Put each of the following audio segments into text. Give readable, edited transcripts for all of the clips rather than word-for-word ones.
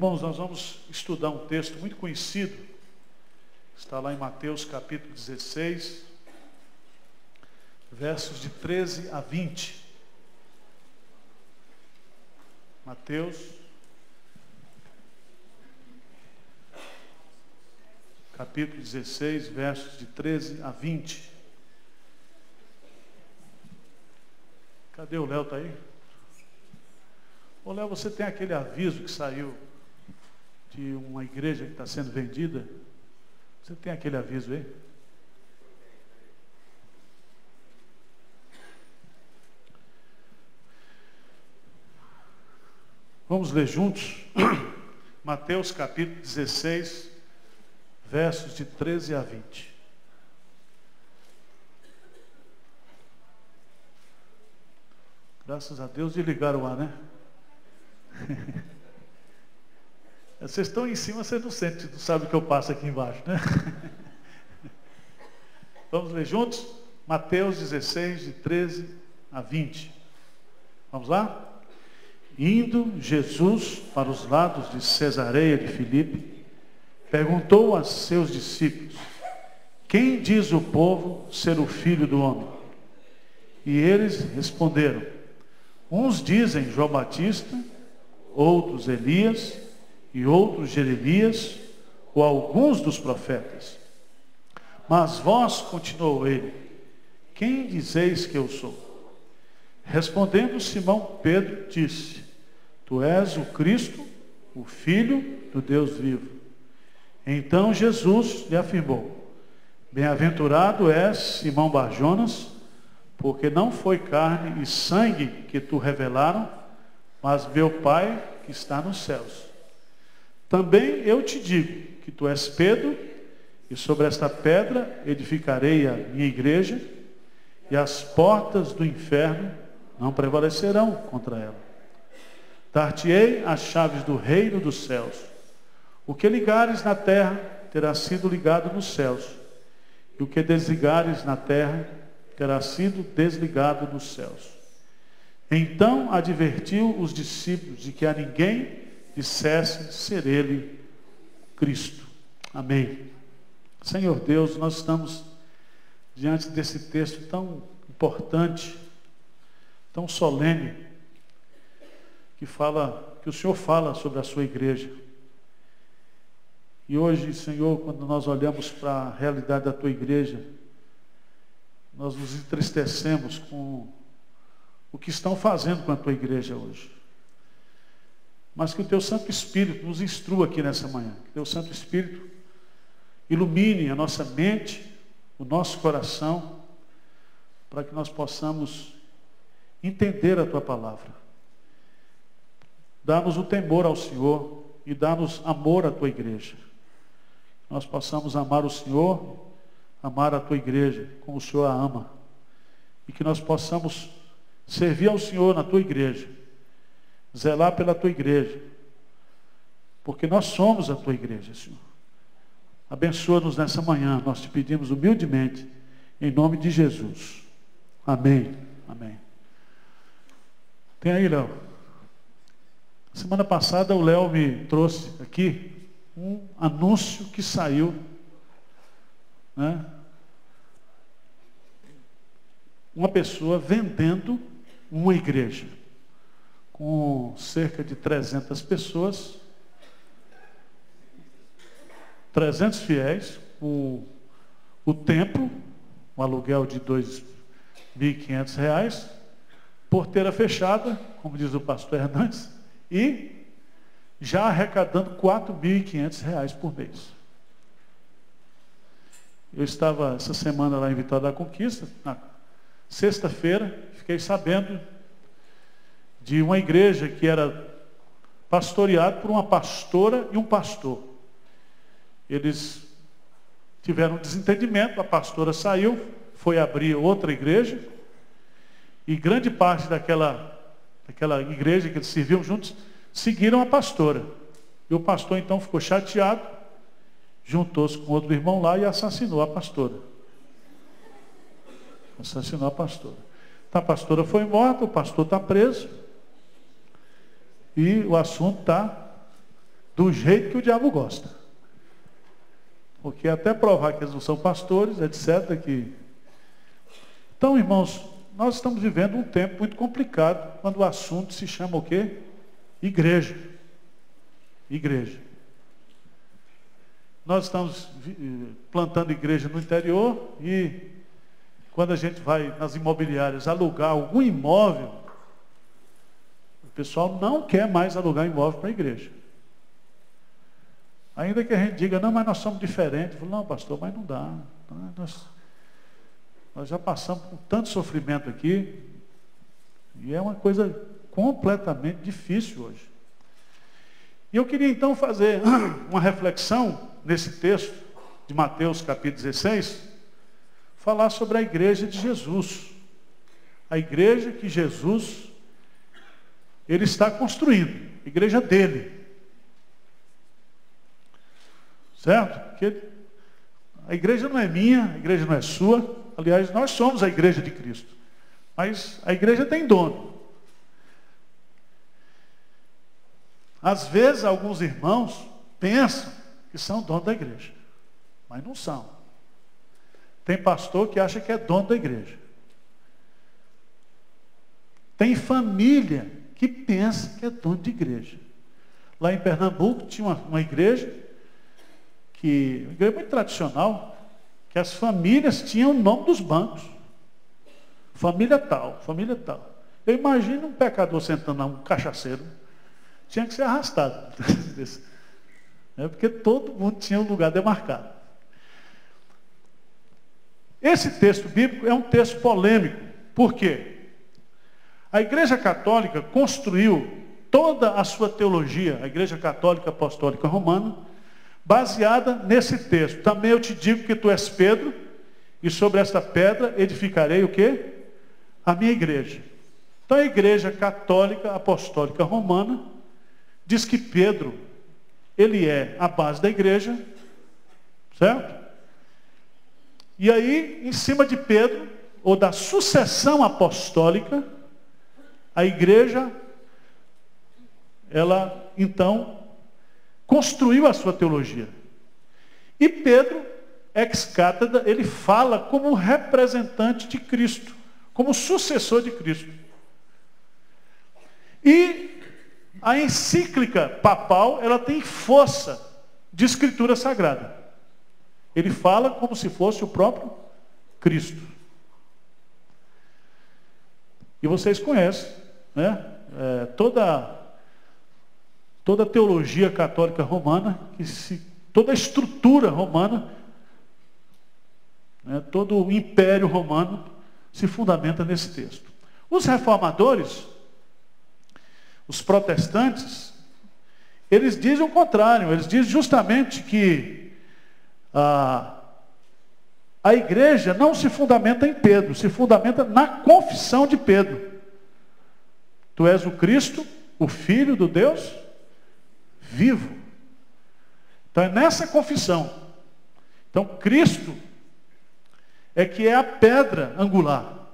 Irmãos, nós vamos estudar um texto muito conhecido, está lá em Mateus capítulo 16, versos de 13 a 20. Mateus, capítulo 16, versos de 13 a 20. Cadê o Léo? Está aí? Ô Léo, você tem aquele aviso que saiu de uma igreja que está sendo vendida? Você tem aquele aviso aí? Vamos ler juntos? Mateus capítulo 16, versos de 13 a 20. Graças a Deus desligaram o ar, né? Vocês estão em cima, vocês não sentem, não sabem o que eu passo aqui embaixo, né? Vamos ler juntos? Mateus 16, de 13 a 20. Vamos lá? Indo Jesus para os lados de Cesareia de Filipe, perguntou a seus discípulos: quem diz o povo ser o Filho do Homem? E eles responderam: uns dizem João Batista, outros Elias, e outros Jeremias, ou alguns dos profetas. Mas vós, continuou ele, quem dizeis que eu sou? Respondendo Simão Pedro, disse: tu és o Cristo, o Filho do Deus vivo. Então Jesus lhe afirmou: bem-aventurado és, Simão Bar-Jonas, porque não foi carne e sangue que tu revelaram, mas meu Pai que está nos céus. Também eu te digo que tu és Pedro, e sobre esta pedra edificarei a minha igreja, e as portas do inferno não prevalecerão contra ela. Dar-te-ei as chaves do reino dos céus. O que ligares na terra terá sido ligado nos céus, e o que desligares na terra terá sido desligado nos céus. Então advertiu os discípulos de que a ninguém dissesse ser ele Cristo. Amém. Senhor Deus, nós estamos diante desse texto tão importante, tão solene, que o Senhor fala sobre a sua igreja. E hoje, Senhor, quando nós olhamos para a realidade da tua igreja, nós nos entristecemos com o que estão fazendo com a tua igreja hoje. Mas que o teu Santo Espírito nos instrua aqui nessa manhã. Que o teu Santo Espírito ilumine a nossa mente, o nosso coração, para que nós possamos entender a tua palavra. Dá-nos o temor ao Senhor e dá-nos amor à tua igreja. Nós possamos amar o Senhor, amar a tua igreja como o Senhor a ama. E que nós possamos servir ao Senhor na tua igreja, zelar pela tua igreja, porque nós somos a tua igreja, Senhor. Abençoa-nos nessa manhã, nós te pedimos humildemente, em nome de Jesus. Amém. Amém. Tem aí, Léo? Semana passada o Léo me trouxe aqui um anúncio que saiu, né? Uma pessoa vendendo uma igreja com cerca de 300 pessoas, 300 fiéis, o templo, um aluguel de R$2.500, porteira fechada, como diz o pastor Hernandes, e já arrecadando R$4.500 por mês. Eu estava essa semana lá em Vitória da Conquista, na sexta-feira, fiquei sabendo de uma igreja que era pastoreada por uma pastora e um pastor. Eles tiveram um desentendimento, a pastora saiu, foi abrir outra igreja, e grande parte daquela igreja que eles serviam juntos, seguiram a pastora. E o pastor então ficou chateado, juntou-se com outro irmão lá e assassinou a pastora. Assassinou a pastora. Então, a pastora foi morta, o pastor está preso, e o assunto está do jeito que o diabo gosta. Porque até provar que eles não são pastores, etc. Então, irmãos, nós estamos vivendo um tempo muito complicado, quando o assunto se chama o quê? Igreja. Igreja. Nós estamos plantando igreja no interior e quando a gente vai nas imobiliárias alugar algum imóvel, o pessoal não quer mais alugar imóvel para a igreja. Ainda que a gente diga, não, mas nós somos diferentes. Falo, não, pastor, mas não dá. Nós já passamos por tanto sofrimento aqui e é uma coisa completamente difícil hoje. E eu queria então fazer uma reflexão nesse texto de Mateus capítulo 16, falar sobre a igreja de Jesus. A igreja que Jesus, ele está construindo, a igreja dele. Certo? Porque a igreja não é minha, a igreja não é sua. Aliás, nós somos a igreja de Cristo. Mas a igreja tem dono. Às vezes, alguns irmãos pensam que são dono da igreja. Mas não são. Tem pastor que acha que é dono da igreja. Tem família que pensa que é dono de igreja. Lá em Pernambuco tinha uma igreja, uma igreja muito tradicional, que as famílias tinham o nome dos bancos. Família tal, família tal. Eu imagino um pecador sentando lá, um cachaceiro, tinha que ser arrastado. Porque todo mundo tinha um lugar demarcado. Esse texto bíblico é um texto polêmico. Por quê? A Igreja Católica construiu toda a sua teologia, a Igreja Católica Apostólica Romana, baseada nesse texto. Também eu te digo que tu és Pedro, e sobre esta pedra edificarei o quê? A minha igreja. Então a Igreja Católica Apostólica Romana diz que Pedro, ele é a base da igreja, certo? E aí, em cima de Pedro, ou da sucessão apostólica, a igreja, ela então construiu a sua teologia. E Pedro, ex cátedra, ele fala como representante de Cristo, como sucessor de Cristo. E a encíclica papal, ela tem força de escritura sagrada. Ele fala como se fosse o próprio Cristo. E vocês conhecem, né? Toda a teologia católica romana, toda a estrutura romana, né? Todo o império romano se fundamenta nesse texto. Os reformadores, os protestantes, eles dizem o contrário. Eles dizem justamente que a igreja não se fundamenta em Pedro, se fundamenta na confissão de Pedro. Tu és o Cristo, o Filho do Deus vivo. Então é nessa confissão. Então Cristo é que é a pedra angular.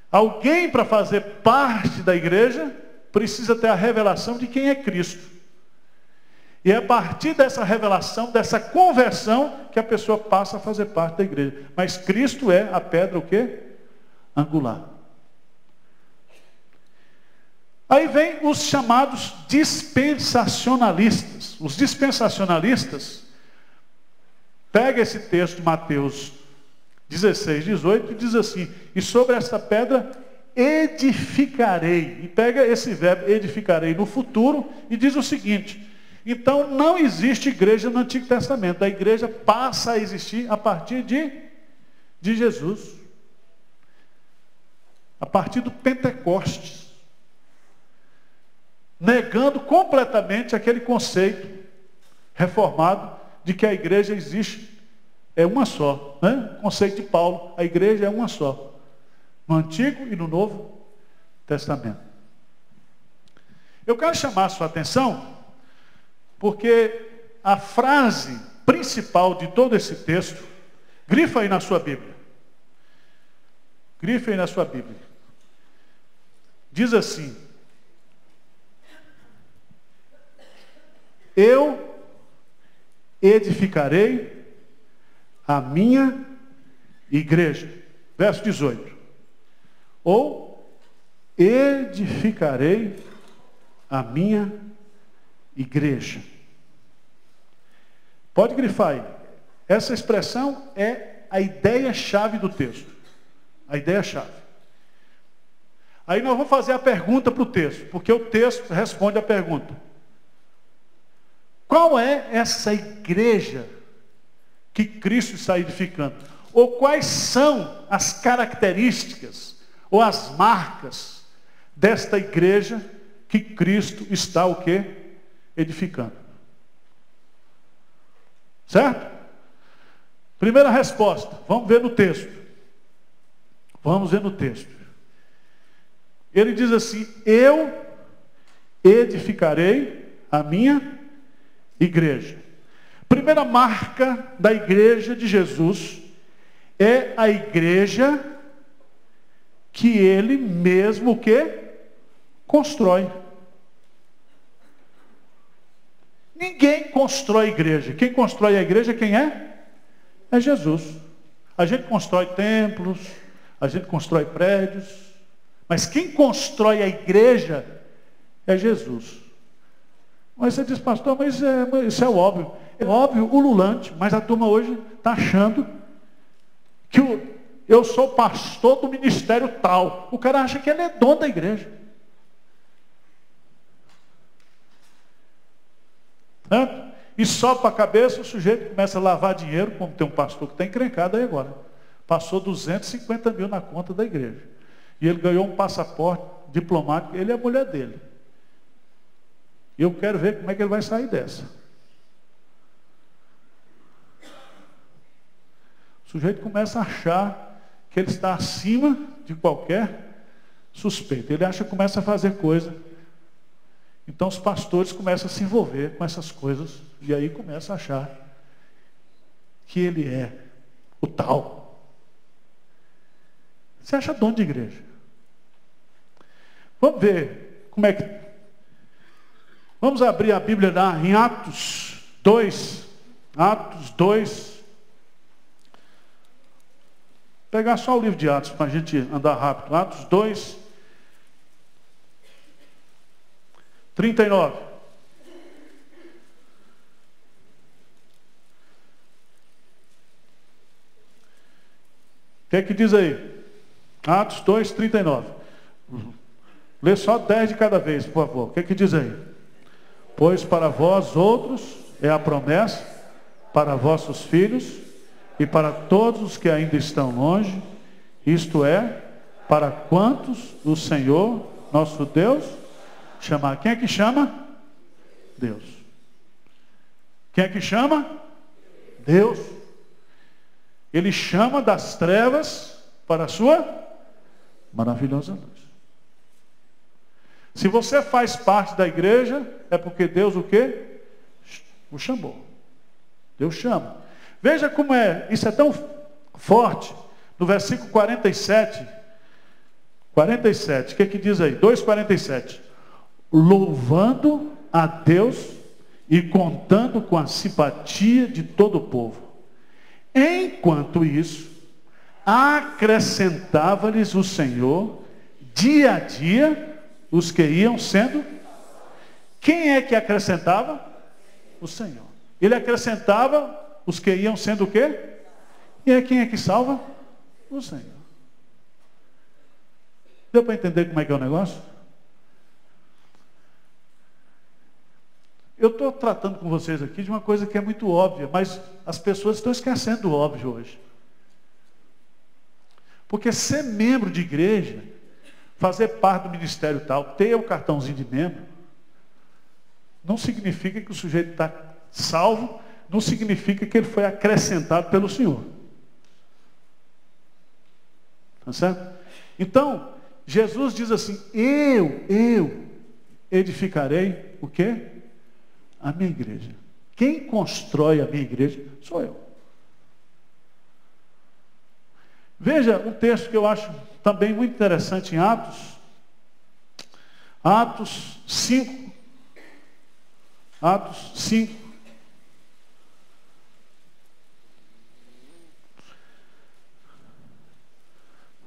Alguém, para fazer parte da igreja, precisa ter a revelação de quem é Cristo. E é a partir dessa revelação, dessa conversão, que a pessoa passa a fazer parte da igreja. Mas Cristo é a pedra o quê? Angular. Aí vem os chamados dispensacionalistas. Os dispensacionalistas pegam esse texto de Mateus 16, 18 e diz assim: e sobre esta pedra edificarei. E pega esse verbo edificarei no futuro e diz o seguinte: então não existe igreja no Antigo Testamento. A igreja passa a existir a partir de Jesus. A partir do Pentecostes. Negando completamente aquele conceito reformado de que a igreja existe, é uma só, né? O conceito de Paulo, a igreja é uma só, no Antigo e no Novo Testamento. Eu quero chamar a sua atenção, porque a frase principal de todo esse texto, grifa aí na sua Bíblia, grifa aí na sua Bíblia, diz assim: eu edificarei a minha igreja. Verso 18. Ou edificarei a minha igreja. Pode grifar aí. Essa expressão é a ideia-chave do texto. A ideia-chave. Aí nós vamos fazer a pergunta para o texto, porque o texto responde a pergunta. Qual é essa igreja que Cristo está edificando? Ou quais são as características ou as marcas desta igreja que Cristo está o quê? Edificando. Certo? Primeira resposta, vamos ver no texto. Vamos ver no texto. Ele diz assim: eu edificarei a minha igreja. Primeira marca da igreja de Jesus é a igreja que ele mesmo o quê? Constrói. Ninguém constrói a igreja. Quem constrói a igreja, quem é? É Jesus. A gente constrói templos, a gente constrói prédios, mas quem constrói a igreja é Jesus. Mas você diz, pastor, mas isso é óbvio. É óbvio, ululante, mas a turma hoje está achando que eu sou pastor do ministério tal. O cara acha que ele é dono da igreja. Certo? E sopa a cabeça, o sujeito começa a lavar dinheiro, como tem um pastor que está encrencado aí agora. Passou 250 mil na conta da igreja. E ele ganhou um passaporte diplomático, ele e a mulher dele. E eu quero ver como é que ele vai sair dessa. O sujeito começa a achar que ele está acima de qualquer suspeito. Ele acha que começa a fazer coisa. Então os pastores começam a se envolver com essas coisas. E aí começa a achar que ele é o tal. Você acha dono de igreja? Vamos ver como é que... Vamos abrir a Bíblia lá em Atos 2. Atos 2. Pegar só o livro de Atos para a gente andar rápido. Atos 2, 39. O que é que diz aí? Atos 2, 39. Lê só 10 de cada vez, por favor. O que é que diz aí? Pois para vós outros é a promessa, para vossos filhos e para todos os que ainda estão longe, isto é, para quantos o Senhor, nosso Deus, chamar. Quem é que chama? Deus. Quem é que chama? Deus. Ele chama das trevas para a sua maravilhosa luz. Se você faz parte da igreja, é porque Deus o quê? O chamou. Deus chama. Veja como isso é tão forte. No versículo 47. 47, o que é que diz aí? 2,47. Louvando a Deus e contando com a simpatia de todo o povo. Enquanto isso, acrescentava-lhes o Senhor, dia a dia, os que iam sendo. Quem é que acrescentava? O Senhor. Ele acrescentava os que iam sendo o quê? E quem é que salva? O Senhor. Deu para entender como é que é o negócio? Eu estou tratando com vocês aqui de uma coisa que é muito óbvia, mas as pessoas estão esquecendo o óbvio hoje. Porque ser membro de igreja, fazer parte do ministério tal, ter o cartãozinho de membro, não significa que o sujeito está salvo, não significa que ele foi acrescentado pelo Senhor. Tá certo? Então, Jesus diz assim, eu edificarei o quê? A minha igreja. Quem constrói a minha igreja sou eu. Veja um texto que eu acho também muito interessante em Atos. Atos 5. Atos 5.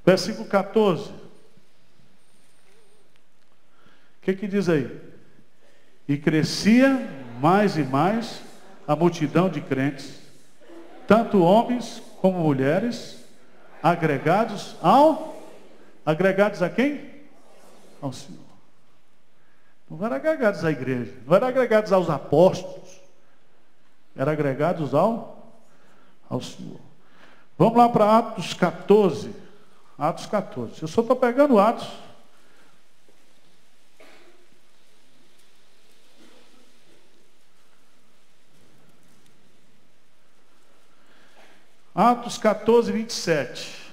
Versículo 14. O que diz aí? E crescia mais e mais a multidão de crentes, tanto homens como mulheres, agregados a quem? Ao Senhor. Não eram agregados à igreja, não eram agregados aos apóstolos, eram agregados ao Senhor. Vamos lá para Atos 14. Atos 14. Eu só estou pegando Atos. Atos 14, 27.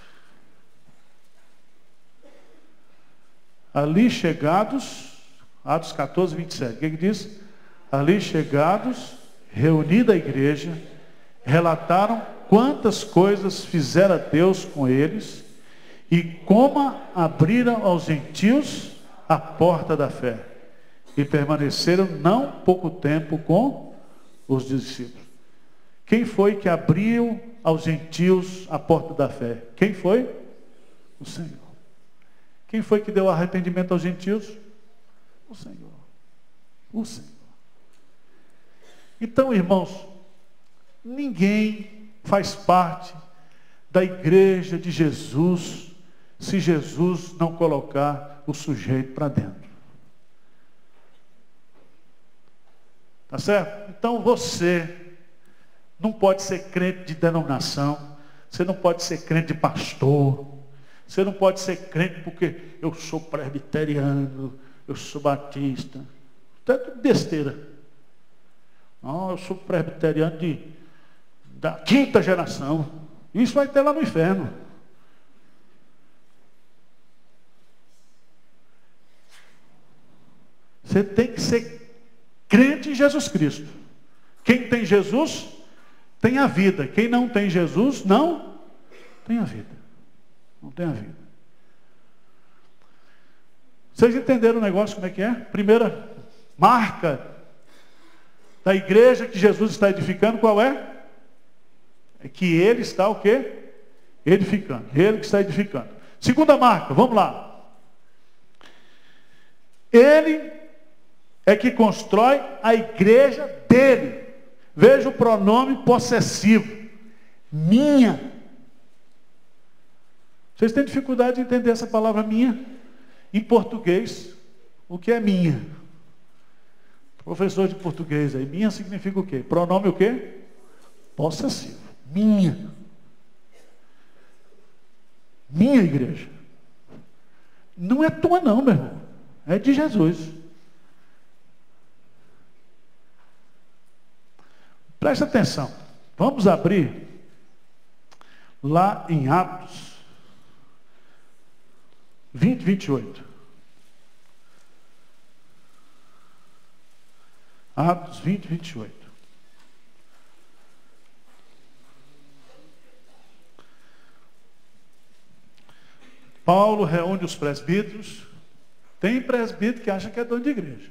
Ali chegados, Atos 14, 27. O que diz? Ali chegados, reunida a igreja, relataram quantas coisas fizera Deus com eles e como abriram aos gentios a porta da fé. E permaneceram não pouco tempo com os discípulos. Quem foi que abriu aos gentios a porta da fé? Quem foi? O Senhor. Quem foi que deu arrependimento aos gentios? O Senhor. O Senhor. Então, irmãos, ninguém faz parte da igreja de Jesus se Jesus não colocar o sujeito para dentro. Tá certo? Então você não pode ser crente de denominação, você não pode ser crente de pastor, você não pode ser crente porque eu sou presbiteriano, eu sou batista. Isso é tudo besteira. Não, eu sou presbiteriano da 5ª geração. Isso vai ter lá no inferno. Você tem que ser crente em Jesus Cristo. Quem tem Jesus, tem a vida. Quem não tem Jesus, não tem a vida. Não tem a vida. Vocês entenderam o negócio, como é que é? Primeira marca da igreja que Jesus está edificando, qual é? É que ele está o quê? Edificando. Ele que está edificando. Segunda marca, vamos lá. Ele é que constrói a igreja dele. Veja o pronome possessivo. Minha. Vocês têm dificuldade de entender essa palavra minha? Em português, o que é minha? Professor de português aí, minha significa o quê? Pronome o quê? Possessivo. Minha. Minha igreja. Não é tua não, meu irmão. É de Jesus. Presta atenção. Vamos abrir lá em Atos 20, 28. Atos 20, 28. Paulo reúne os presbíteros. Tem presbítero que acha que é dono de igreja.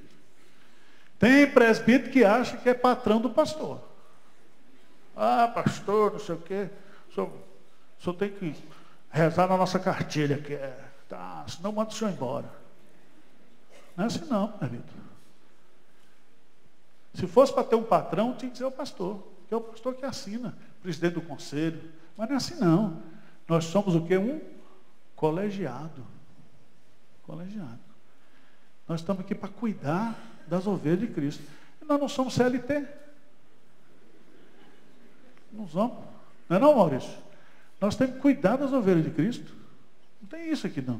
Tem presbítero que acha que é patrão do pastor. Ah, pastor, não sei o quê. O senhor tem que rezar na nossa cartilha, que é, tá, senão manda o senhor embora. Não é assim não, presbítero. Se fosse para ter um patrão, tinha que ser o pastor. Que é o pastor que assina, presidente do conselho. Mas não é assim não. Nós somos o quê? Um colegiado. Colegiado. Nós estamos aqui para cuidar das ovelhas de Cristo. E nós não somos CLT. Não somos. Não é não, Maurício? Nós temos que cuidar das ovelhas de Cristo. Não tem isso aqui não.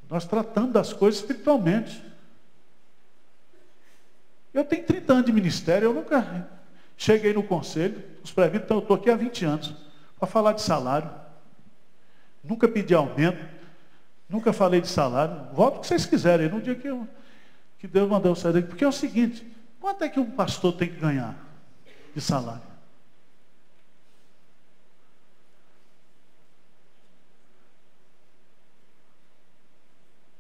Nós tratamos das coisas espiritualmente. Eu tenho 30 anos de ministério, eu nunca cheguei no conselho, os presbíteros, então eu estou aqui há 20 anos, para falar de salário. Nunca pedi aumento, nunca falei de salário. Voto o que vocês quiserem, no dia que Deus mandou eu sair daqui. Porque é o seguinte, quanto é que um pastor tem que ganhar de salário?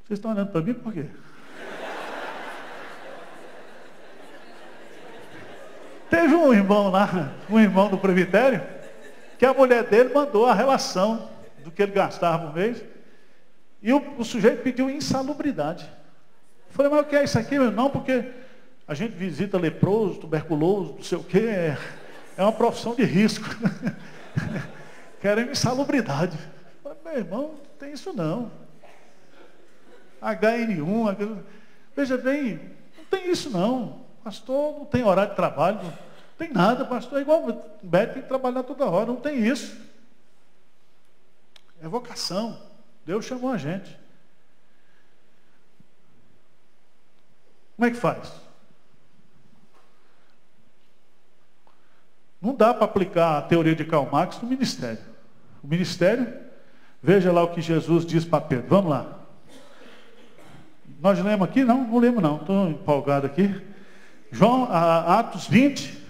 Vocês estão olhando para mim por quê? Teve um irmão lá, um irmão do presbitério, que a mulher dele mandou a relação do que ele gastava por mês, e o sujeito pediu insalubridade. Eu falei, mas o que é isso aqui? Não, porque a gente visita leproso, tuberculoso, não sei o quê, é uma profissão de risco. Querem insalubridade. Eu falei, meu irmão, não tem isso não. HN1, veja bem, não tem isso não. Pastor não tem horário de trabalho, não tem nada, pastor é igual médico, tem que trabalhar toda hora, não tem isso. É vocação. Deus chamou a gente. Como é que faz? Não dá para aplicar a teoria de Karl Marx no ministério. O ministério, veja lá o que Jesus diz para Pedro. Vamos lá. Nós lemos aqui? Não lemos não. Estou empolgado aqui. Atos 20,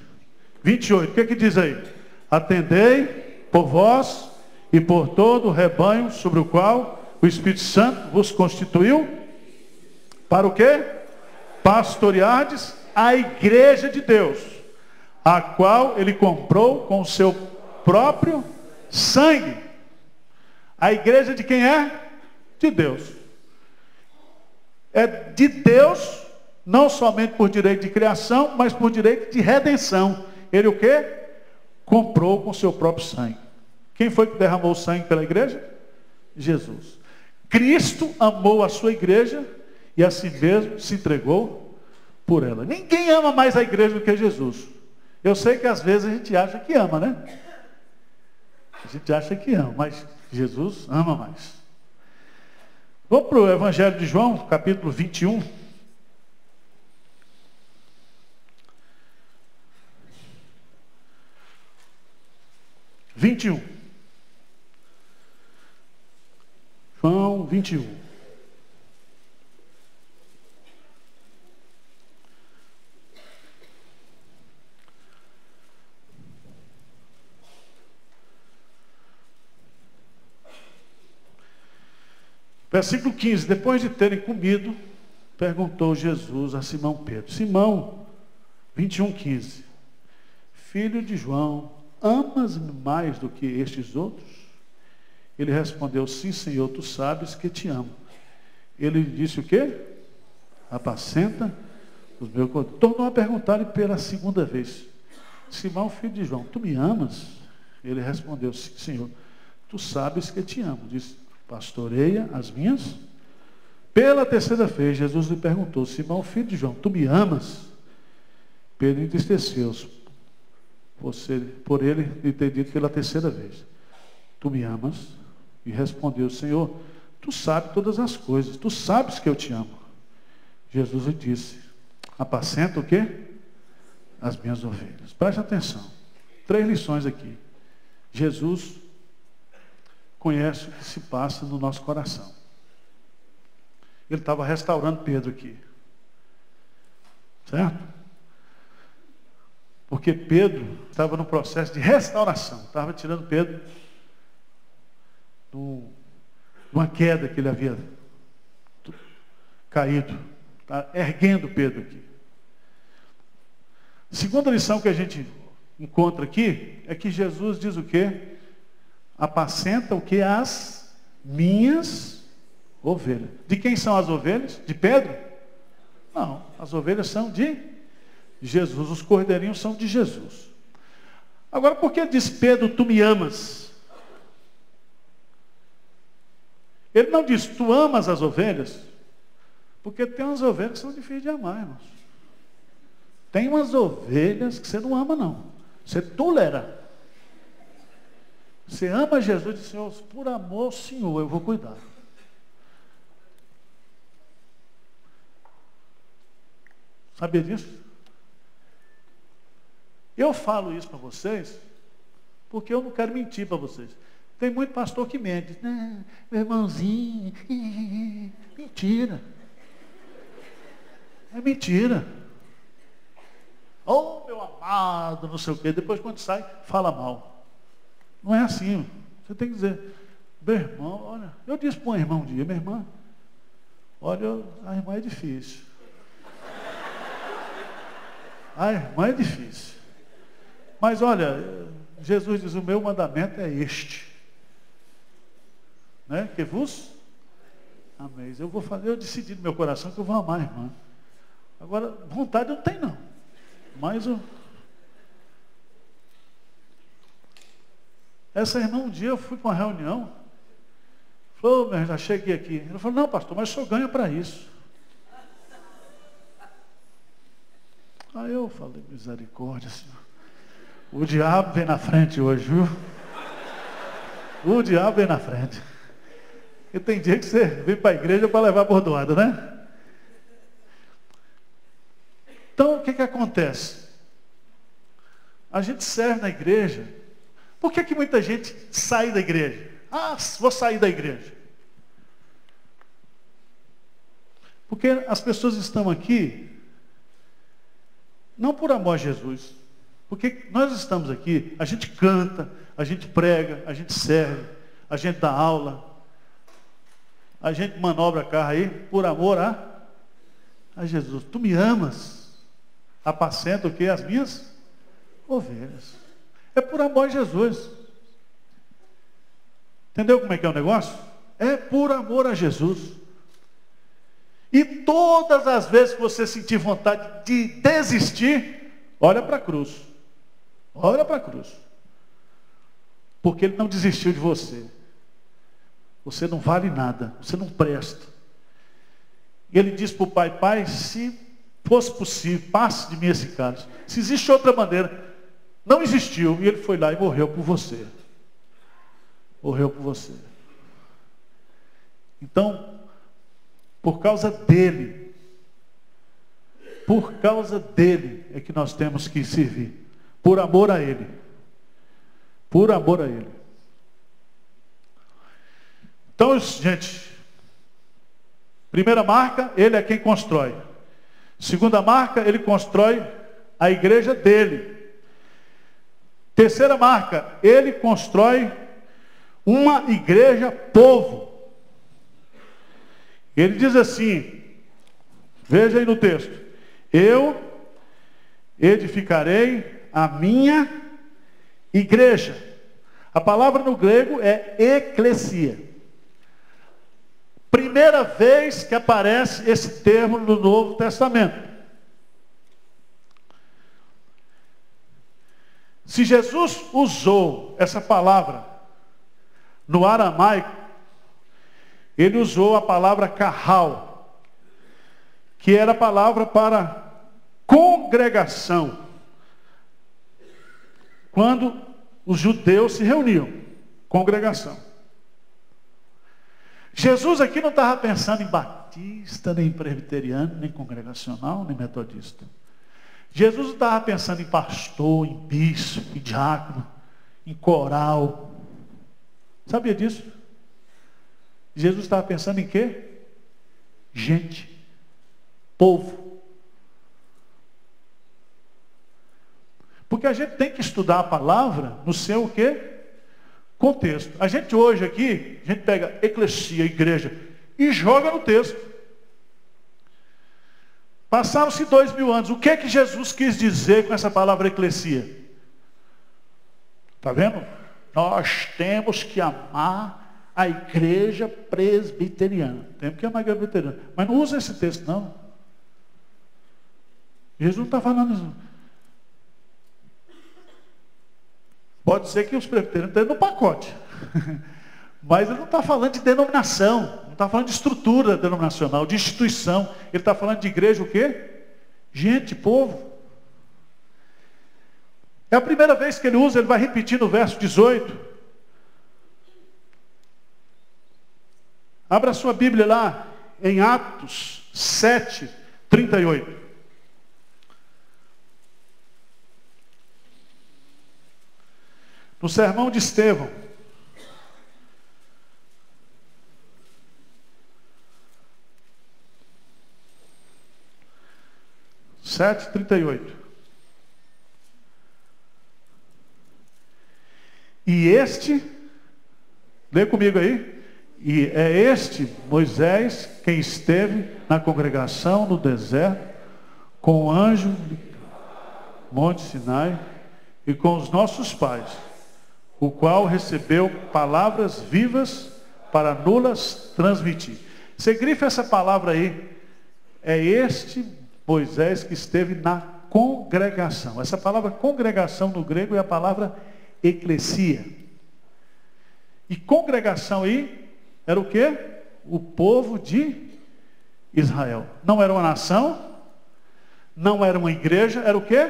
28. O que diz aí? Atendei por vós e por todo o rebanho sobre o qual o Espírito Santo vos constituiu. Para o quê? Pastoreardes a igreja de Deus, a qual ele comprou com o seu próprio sangue. A igreja de quem é? De Deus. É de Deus, não somente por direito de criação, mas por direito de redenção. Ele o quê? Comprou com o seu próprio sangue. Quem foi que derramou o sangue pela igreja? Jesus. Cristo amou a sua igreja e a si mesmo se entregou por ela. Ninguém ama mais a igreja do que Jesus. Eu sei que às vezes a gente acha que ama, né? A gente acha que ama, mas Jesus ama mais. Vamos para o Evangelho de João, capítulo 21. João 21. Versículo 15. Depois de terem comido, perguntou Jesus a Simão Pedro. Simão, 21:15. Filho de João, amas-me mais do que estes outros? Ele respondeu, sim, Senhor, tu sabes que te amo. Ele disse o quê? Apacenta os meus cordeiros. Tornou a perguntar-lhe pela segunda vez. Simão, filho de João, tu me amas? Ele respondeu, sim, Senhor, tu sabes que te amo. Disse, pastoreia as minhas. Pela terceira vez, Jesus lhe perguntou, Simão, filho de João, tu me amas? Pedro entristeceu-se por ele lhe ter dito pela terceira vez, tu me amas? E respondeu, Senhor, tu sabes todas as coisas, tu sabes que eu te amo. Jesus lhe disse, apacenta o quê? As minhas ovelhas. Preste atenção. 3 lições aqui. Jesus conhece o que se passa no nosso coração. Ele estava restaurando Pedro aqui. Certo? Porque Pedro estava no processo de restauração. Estava tirando Pedro de uma queda que ele havia caído. Está erguendo Pedro aqui. Segunda lição que a gente encontra aqui é que Jesus diz o quê? Apacenta o que? As minhas ovelhas. De quem são as ovelhas? De Pedro? Não, as ovelhas são de Jesus. Os cordeirinhos são de Jesus. Agora, por que diz Pedro, tu me amas? Ele não diz, tu amas as ovelhas? Porque tem umas ovelhas que são difíceis de amar, irmãos. Tem umas ovelhas que você não ama, não. Você tolera. Você ama Jesus e diz, Senhor, por amor, Senhor, eu vou cuidar. Sabia disso? Eu falo isso para vocês, porque eu não quero mentir para vocês. Tem muito pastor que mente. Diz, meu irmãozinho, mentira. É mentira. Oh, meu amado, não sei o quê. Depois, quando sai, fala mal. Não é assim. Você tem que dizer, meu irmão, olha, eu disse para uma irmã um dia, minha irmã, olha, a irmã é difícil. A irmã é difícil. Mas olha, Jesus diz, o meu mandamento é este. Né? Que vos ameis. Eu decidi no meu coração que eu vou amar a irmã. Agora, vontade eu não tenho não. Mas essa irmã, um dia eu fui para uma reunião. Falou, meu, já cheguei aqui. Ele falou, não, pastor, mas o senhor ganha para isso. Aí eu falei, misericórdia, Senhor. O diabo vem na frente hoje, viu? O diabo vem na frente. E tem dia que você vem para a igreja para levar bordoada, né? Então, o que acontece? A gente serve na igreja. Por que muita gente sai da igreja? Ah, vou sair da igreja. Porque as pessoas estão aqui não por amor a Jesus. Porque nós estamos aqui, a gente canta, a gente prega, a gente serve, a gente dá aula, a gente manobra carro aí por amor a Jesus. Tu me amas, apacenta o quê? As minhas ovelhas. É por amor a Jesus. Entendeu como é que é o negócio? É por amor a Jesus. E todas as vezes que você sentir vontade de desistir, olha para a cruz. Olha para a cruz. Porque Ele não desistiu de você. Você não vale nada. Você não presta. E Ele diz para o Pai, Pai, se fosse possível, passe de mim esse cálice. Se existe outra maneira, não existiu. E Ele foi lá e morreu por você. Morreu por você. Então, por causa dele é que nós temos que servir. Por amor a Ele. Por amor a Ele. Então, gente, primeira marca, Ele é quem constrói. Segunda marca, Ele constrói a igreja dele. Terceira marca, Ele constrói uma igreja povo. Ele diz assim, veja aí no texto, eu edificarei a minha igreja. A palavra no grego é eclesia. Primeira vez que aparece esse termo no Novo Testamento. Se Jesus usou essa palavra no aramaico, Ele usou a palavra carral, que era a palavra para congregação. Quando os judeus se reuniam, congregação. Jesus aqui não estava pensando em batista, nem presbiteriano, nem congregacional, nem metodista. Jesus não estava pensando em pastor, em bispo, em diácono, em coral. Sabia disso? Jesus estava pensando em quê? Gente. Povo. Porque a gente tem que estudar a palavra no seu o quê? Contexto. A gente hoje aqui, a gente pega eclesia, igreja, e joga no texto. Passaram-se 2000 anos. O que é que Jesus quis dizer com essa palavra eclesia? Está vendo? Nós temos que amar a igreja presbiteriana. Temos que amar a igreja presbiteriana. Mas não usa esse texto, não. Jesus não está falando isso. Pode ser que os presbiterianos estejam no pacote. Mas ele não está falando de denominação. Não está falando de estrutura denominacional, de instituição. Ele está falando de igreja o quê? Gente, povo. É a primeira vez que ele usa, ele vai repetir no verso 18. Abra sua Bíblia lá, em Atos 7, 38. No sermão de Estevão. Sete, 38. E este, lê comigo aí, e é este Moisés quem esteve na congregação no deserto com o anjo Monte Sinai, e com os nossos pais, o qual recebeu palavras vivas para nulas transmitir. Você grifa essa palavra aí. É este Moisés que esteve na congregação. Essa palavra congregação no grego é a palavra eclesia. E congregação aí era o quê? O povo de Israel. Não era uma nação, não era uma igreja, era o quê?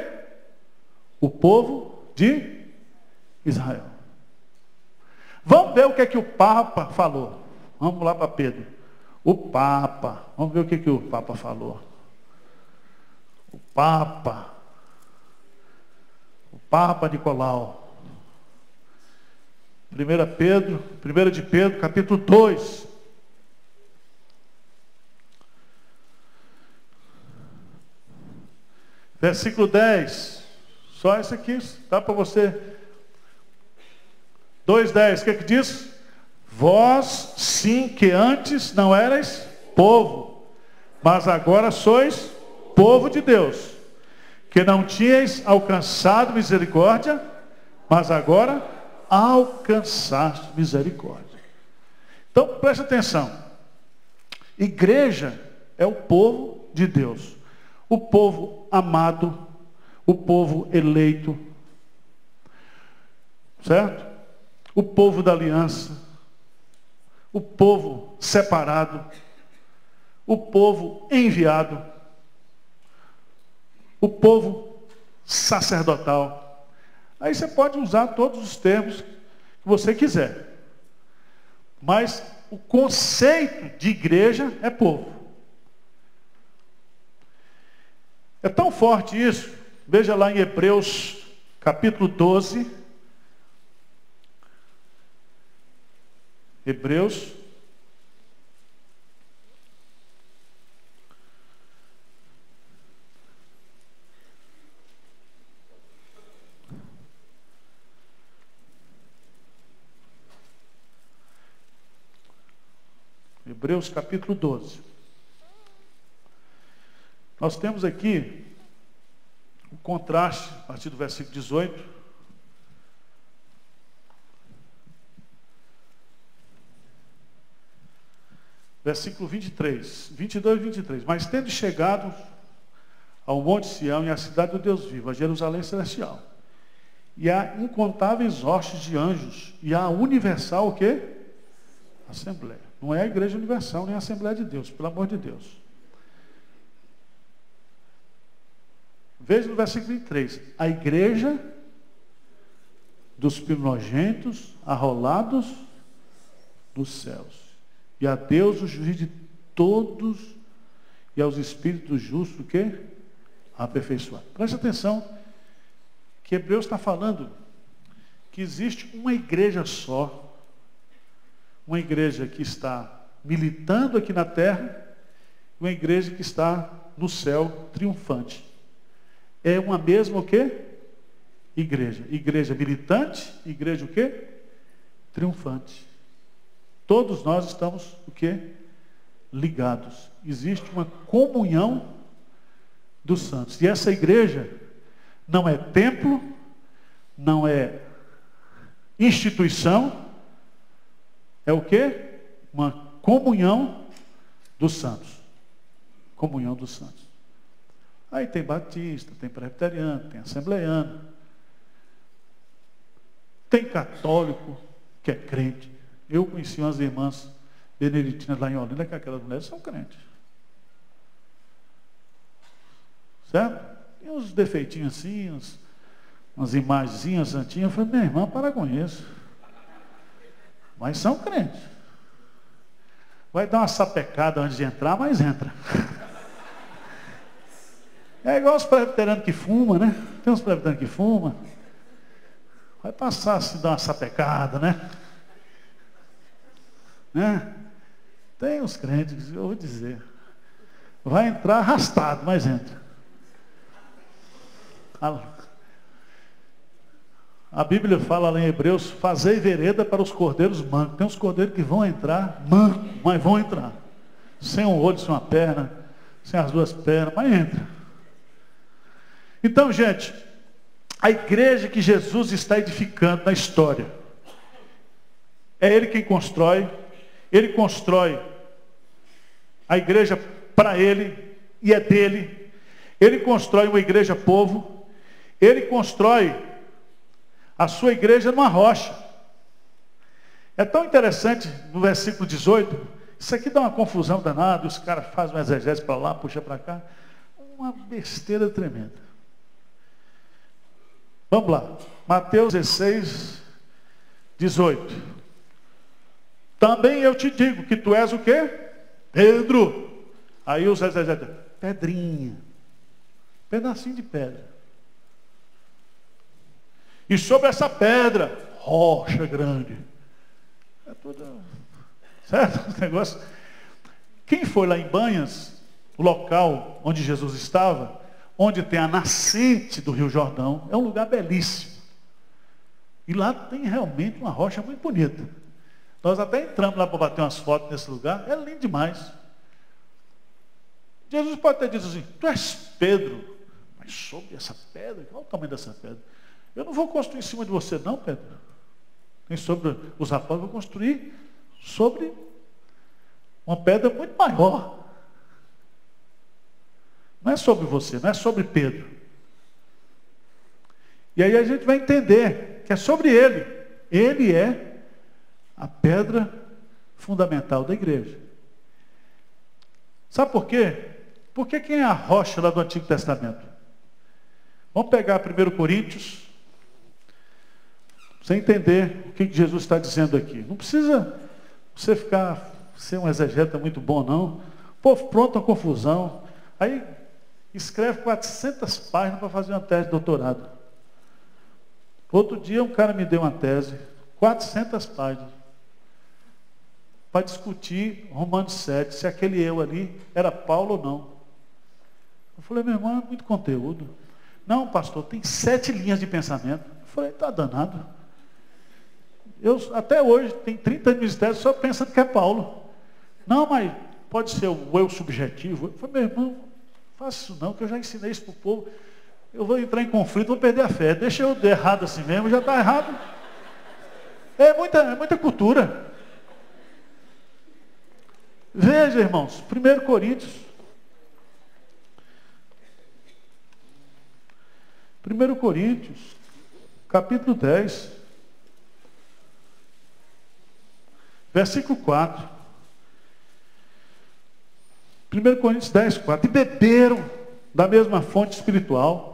O povo de Israel. Vamos ver o que é que o Papa falou. Vamos lá para Pedro. O Papa. Vamos ver o que é que o Papa falou. O Papa Nicolau. 1 de Pedro, capítulo 2. Versículo 10. Só isso aqui, dá para você. 2:10, o que é que diz? Vós, sim, que antes não erais povo, mas agora sois povo de Deus, que não tinhais alcançado misericórdia, mas agora alcançaste misericórdia. Então, preste atenção. Igreja é o povo de Deus, o povo amado, o povo eleito, certo? O povo da aliança, o povo separado, o povo enviado, o povo sacerdotal. Aí você pode usar todos os termos que você quiser. Mas o conceito de igreja é povo. É tão forte isso. Veja lá em Hebreus, capítulo 12. Hebreus. Hebreus capítulo 12. Nós temos aqui o contraste, a partir do versículo 18. Versículo 23, 22 e 23. Mas tendo chegado ao Monte Sião e à cidade do Deus vivo, a Jerusalém celestial, e a incontáveis hostes de anjos, e a universal o quê? Assembleia. Não é a igreja universal, nem a Assembleia de Deus, pelo amor de Deus. Veja no versículo 23. A igreja dos primogênitos arrolados dos céus. E a Deus, o juiz de todos, e aos espíritos justos, o quê? Aperfeiçoar. Preste atenção, que Hebreus está falando que existe uma igreja só, uma igreja que está militando aqui na terra, uma igreja que está no céu triunfante. É uma mesma o quê? Igreja. Igreja militante, igreja o quê? Triunfante. Todos nós estamos o quê? Ligados. Existe uma comunhão dos santos. E essa igreja não é templo, não é instituição, é o quê? Uma comunhão dos santos. Comunhão dos santos. Aí tem batista, tem presbiteriano, tem assembleiano, tem católico que é crente. Eu conheci umas irmãs beneditinas lá em Olinda, que aquelas mulheres são crentes. Certo? Tem uns defeitinhos assim, umas imagenzinhas santinhas. Eu falei, minha irmã, para com isso. Mas são crentes. Vai dar uma sapecada antes de entrar, mas entra. É igual os presbiterianos que fumam, né? Tem uns presbiterianos que fumam. Vai passar se dar uma sapecada, né? Tem uns crentes, eu vou dizer. Vai entrar arrastado, mas entra. A Bíblia fala lá em Hebreus, fazei vereda para os cordeiros mancos. Tem uns cordeiros que vão entrar mancos, mas vão entrar. Sem um olho, sem uma perna, sem as duas pernas, mas entra. Então, gente, a igreja que Jesus está edificando na história. É Ele quem constrói. Ele constrói a igreja para Ele e é dele. Ele constrói uma igreja povo. Ele constrói a sua igreja numa rocha. É tão interessante no versículo 18. Isso aqui dá uma confusão danada. Os caras fazem um exegese para lá, puxa para cá. Uma besteira tremenda. Vamos lá. Mateus 16, 18. Também eu te digo que tu és o quê? Pedro. Aí os exegetas, pedrinha. Pedacinho de pedra. E sobre essa pedra, rocha grande. É tudo... Certo? O negócio. Quem foi lá em Banhas, o local onde Jesus estava, onde tem a nascente do Rio Jordão, é um lugar belíssimo. E lá tem realmente uma rocha muito bonita. Nós até entramos lá para bater umas fotos nesse lugar, é lindo demais. Jesus pode ter dito assim, tu és Pedro, mas sobre essa pedra, qual é o tamanho dessa pedra? Eu não vou construir em cima de você não, Pedro. Nem sobre os apóstolos, vou construir sobre uma pedra muito maior. Não é sobre você, não é sobre Pedro. E aí a gente vai entender que é sobre ele. Ele é a pedra fundamental da igreja. Sabe por quê? Porque quem é a rocha lá do Antigo Testamento? Vamos pegar 1 Coríntios, para você entender o que Jesus está dizendo aqui. Não precisa você ser um exegeta muito bom, não. O povo pronto a confusão. Aí escreve 400 páginas para fazer uma tese de doutorado. Outro dia um cara me deu uma tese, 400 páginas, para discutir Romanos 7, se aquele eu ali era Paulo ou não. Eu falei, meu irmão, é muito conteúdo. Não, pastor, tem 7 linhas de pensamento. Eu falei, está danado. Eu, até hoje, tem 30 ministérios só pensando que é Paulo. Não, mas pode ser o eu subjetivo. Eu falei, meu irmão, faça isso não, que eu já ensinei isso para o povo. Eu vou entrar em conflito, vou perder a fé. Deixa eu de errado assim mesmo, já está errado. É muita cultura. Veja, irmãos, 1 Coríntios. 1 Coríntios, capítulo 10. Versículo 4. 1 Coríntios 10, 4. E beberam da mesma fonte espiritual.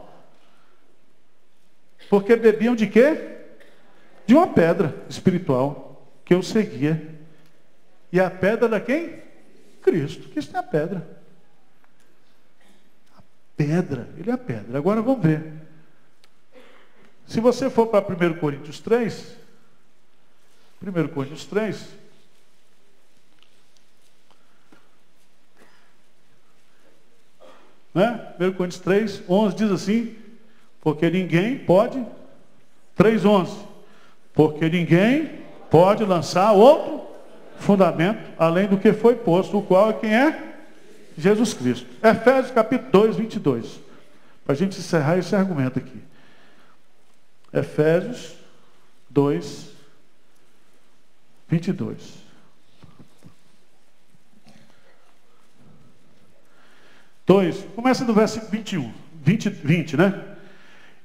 Porque bebiam de quê? De uma pedra espiritual que eu seguia. E a pedra era quem? Cristo. Cristo é a pedra. A pedra. Ele é a pedra. Agora vamos ver. Se você for para 1 Coríntios 3. 1 Coríntios 3. Né? 1 Coríntios 3, 11 diz assim, porque ninguém pode, 3:11, porque ninguém pode lançar outro fundamento, além do que foi posto, o qual é quem é? Jesus Cristo. Efésios capítulo 2, 22. Para a gente encerrar esse argumento aqui. Efésios 2, 22. 2, começa do versículo 20, né?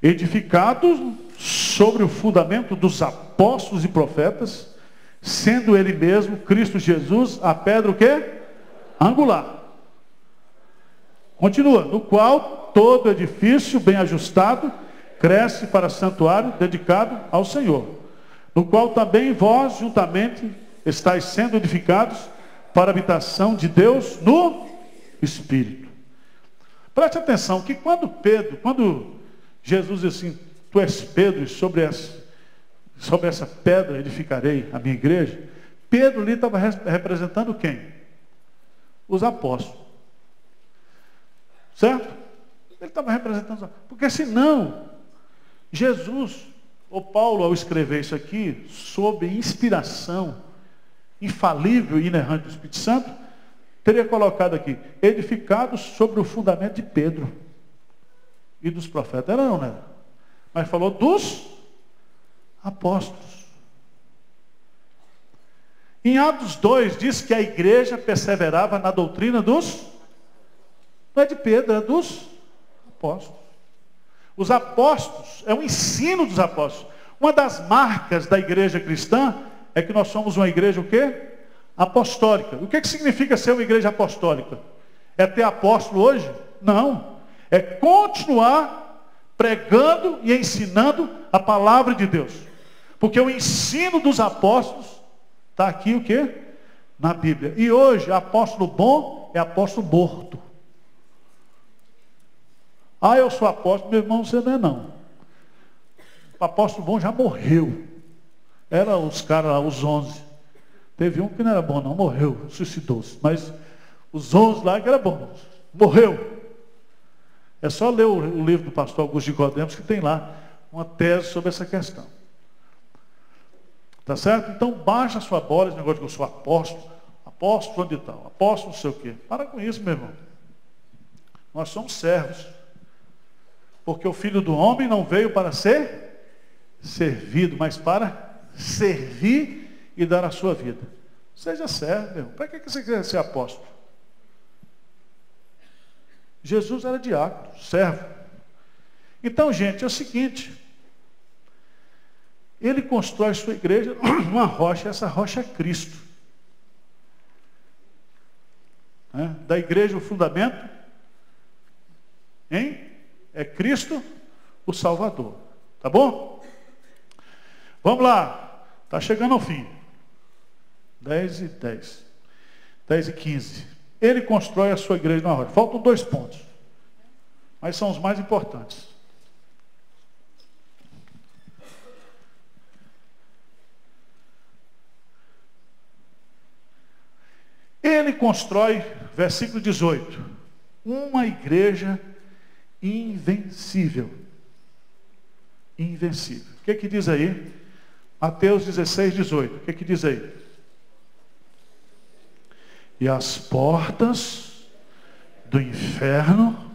Edificados sobre o fundamento dos apóstolos e profetas, sendo ele mesmo, Cristo Jesus, a pedra o quê? Angular. Continua, no qual todo edifício bem ajustado cresce para santuário dedicado ao Senhor, no qual também vós juntamente estáis sendo edificados para a habitação de Deus no Espírito. Preste atenção que quando Jesus diz assim, tu és Pedro e sobre essa pedra edificarei a minha igreja, Pedro ali estava representando quem? Os apóstolos. Certo? Ele estava representando, porque senão, Jesus, ou Paulo ao escrever isso aqui, sob inspiração infalível e inerrante do Espírito Santo, teria colocado aqui, edificados sobre o fundamento de Pedro e dos profetas. Era ou não era? mas falou dos apóstolos. Em Atos 2 diz que a igreja perseverava na doutrina dos, não é de Pedro, é dos apóstolos. Os apóstolos, é o ensino dos apóstolos. Uma das marcas da igreja cristã é que nós somos uma igreja o quê? Apostólica. O que significa ser uma igreja apostólica? É ter apóstolo hoje? Não. É continuar pregando e ensinando a palavra de Deus. Porque o ensino dos apóstolos está aqui o quê? Na Bíblia. E hoje, apóstolo bom é apóstolo morto. Ah, eu sou apóstolo, meu irmão, você não é não. O apóstolo bom já morreu. Era os caras lá, os 11. Teve um que não era bom não, morreu, suicidou-se. Mas os 11 lá que era bom, morreu. É só ler o livro do pastor Augusto de Godemos, que tem lá uma tese sobre essa questão. Tá certo? Então baixa a sua bola, esse negócio de que eu sou apóstolo, apóstolo onde tal, apóstolo não sei o quê. Para com isso, meu irmão. Nós somos servos. Porque o Filho do Homem não veio para ser servido, mas para servir e dar a sua vida. Seja servo, meu irmão. Para que você quer ser apóstolo? Jesus era diácono, servo. Então, gente, é o seguinte. Ele constrói sua igreja numa rocha, essa rocha é Cristo. Da igreja o fundamento, é Cristo o Salvador. Tá bom? Vamos lá. Está chegando ao fim. 10:10. 10:15. Ele constrói a sua igreja na rocha. Faltam 2 pontos. Mas são os mais importantes. Ele constrói, versículo 18, uma igreja invencível. Invencível. O que diz aí? Mateus 16:18. O que diz aí? E as portas do inferno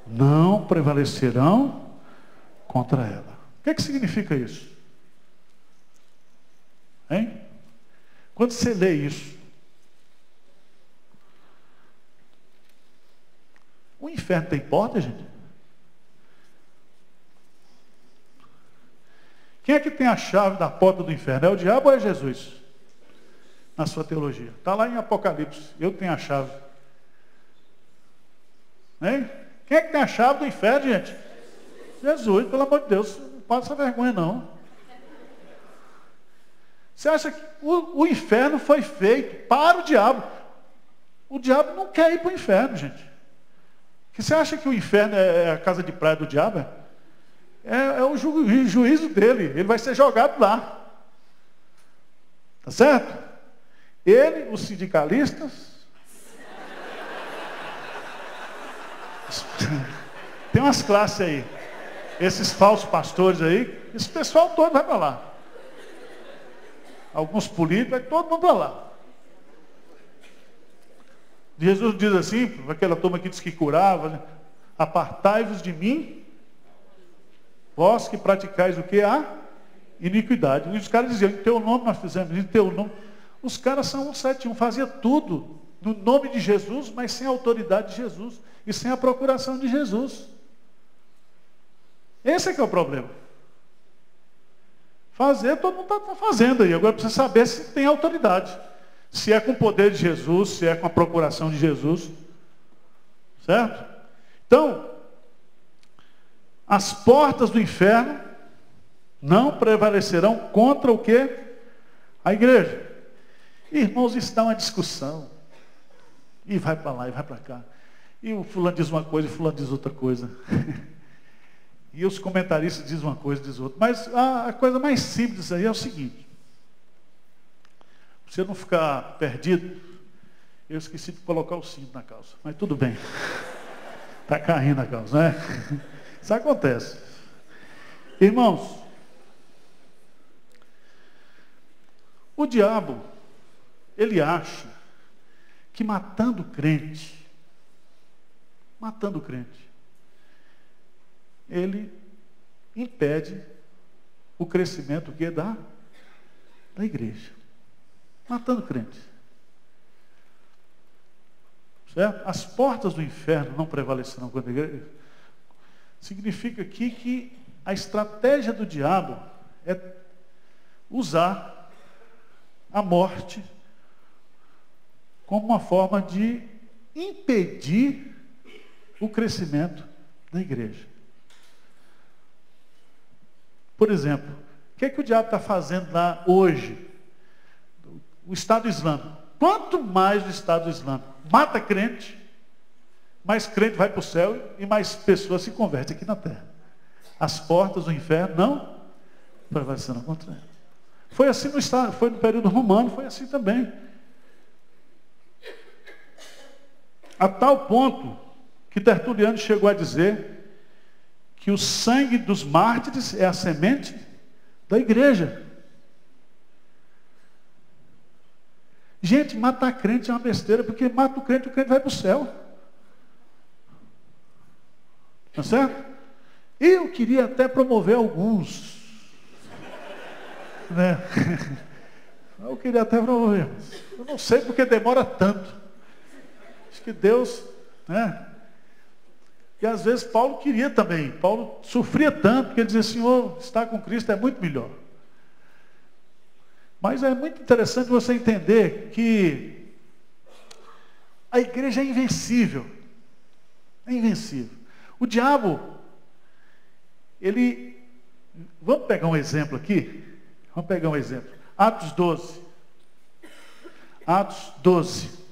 não prevalecerão contra ela. O que significa isso? Quando você lê isso, o inferno tem porta, gente? Quem é que tem a chave da porta do inferno? É o diabo ou é Jesus? Na sua teologia. Está lá em Apocalipse. Eu tenho a chave. Quem é que tem a chave do inferno, gente? Jesus, pelo amor de Deus. Não passa vergonha, não. Você acha que o inferno foi feito para o diabo? O diabo não quer ir para o inferno, gente. Você acha que o inferno é a casa de praia do diabo? É o juízo dele. Ele vai ser jogado lá. Tá certo? Ele, os sindicalistas. Tem umas classes aí. Esses falsos pastores aí. Esse pessoal todo vai para lá. Alguns políticos, vai todo mundo para lá. Jesus diz assim, aquela turma que diz que curava, né? Apartai-vos de mim, vós que praticais o que? A iniquidade. E os caras diziam, em teu nome nós fizemos, em teu nome. Os caras são 171, fazia tudo no nome de Jesus, mas sem a autoridade de Jesus e sem a procuração de Jesus. Esse é que é o problema. Fazer, todo mundo está fazendo aí. Agora precisa saber se tem autoridade. Se é com o poder de Jesus, se é com a procuração de Jesus. Certo? Então, as portas do inferno não prevalecerão contra o quê? A igreja. Irmãos, isso dá uma discussão. E vai para lá, e vai para cá. E o fulano diz uma coisa, e o fulano diz outra coisa. E os comentaristas dizem uma coisa, dizem outra. Mas a coisa mais simples aí é o seguinte. Para você não ficar perdido, eu esqueci de colocar o cinto na calça. Mas tudo bem. Está caindo a calça, né? Isso acontece. Irmãos, o diabo, ele acha que matando o crente, ele impede o crescimento da igreja. Matando crente. Certo? As portas do inferno não prevalecerão contra a igreja. Significa aqui que a estratégia do diabo é usar a morte como uma forma de impedir o crescimento da igreja. Por exemplo, o que é que o diabo está fazendo lá hoje? O Estado Islâmico. Quanto mais o Estado Islâmico mata crente, mais crente vai para o céu e mais pessoas se convertem aqui na terra. As portas do inferno não prevalecerão contra ela. Foi assim no Estado, foi no período romano, foi assim também. A tal ponto que Tertuliano chegou a dizer que o sangue dos mártires é a semente da igreja. Gente, matar crente é uma besteira, porque mata o crente vai para o céu. Tá certo? Eu queria até promover alguns. Né? Eu queria até promover. Eu não sei porque demora tanto. Acho que Deus, né? E às vezes Paulo queria também. Paulo sofria tanto, que ele dizia, Senhor, estar com Cristo é muito melhor. Mas é muito interessante você entender que a igreja é invencível. É invencível. O diabo, ele... Vamos pegar um exemplo aqui? Vamos pegar um exemplo. Atos 12. Atos 12.